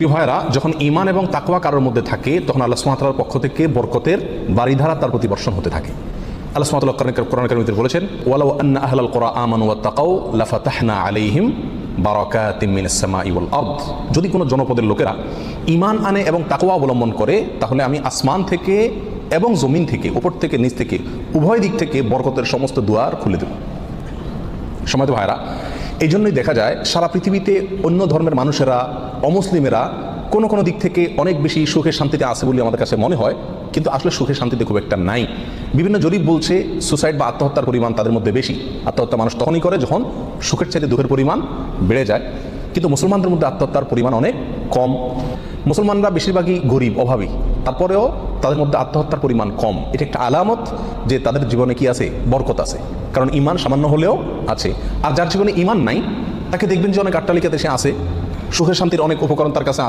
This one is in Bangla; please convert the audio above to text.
প্রিয় ভাইরা, যখন ঈমান এবং তাকওয়া কারোর মধ্যে থাকে তখন আল্লাহ সুবহানাহু ওয়া তাআলার পক্ষ থেকে বরকতের বারিধারা তার প্রতি বর্ষণ হতে থাকে। আল্লাহ সুবহানাহু ওয়া তাআলা কোরআন কারীমে বলেছেন, ওয়ালাউ আন্না আহলাল কুরা আমানু ওয়াত্তাকাউ লাফাতাহনা আলাইহিম বারাকাতিম মিনাস সামাই ওয়াল আরদ। যদি কোনো জনপদের লোকেরা ঈমান আনে এবং তাকওয়া অবলম্বন করে তাহলে আমি আসমান থেকে এবং জমিন থেকে, উপর থেকে নিচ থেকে, উভয় দিক থেকে বরকতের সমস্ত দুয়ার খুলে দেব। সম্মানিত ভাইরা, এই জন্যই দেখা যায় সারা পৃথিবীতে অন্য ধর্মের মানুষেরা, অমুসলিমেরা কোনো কোনো দিক থেকে অনেক বেশি সুখে শান্তিতে আছে বলে আমাদের কাছে মনে হয়, কিন্তু আসলে সুখে শান্তিতে খুব একটা নাই। বিভিন্ন জরিপ বলছে সুসাইড বা আত্মহত্যার পরিমাণ তাদের মধ্যে বেশি। আত্মহত্যা মানুষ তখনই করে যখন সুখের চাইতে দুঃখের পরিমাণ বেড়ে যায়, কিন্তু মুসলমানদের মধ্যে আত্মহত্যার পরিমাণ অনেক কম। মুসলমানরা বেশিরভাগই গরিব, অভাবী, তারপরেও তাদের মধ্যে আত্মহত্যার পরিমাণ কম। এটা একটা আলামত যে তাদের জীবনে কি আছে, বরকত আছে, কারণ ঈমান সামান্য হলেও আছে। আর যার জীবনে ঈমান নাই তাকে দেখবেন যে অনেক আট্টালিকাতে সে আছে, সুখের শান্তির অনেক উপকরণ তার কাছে আছে।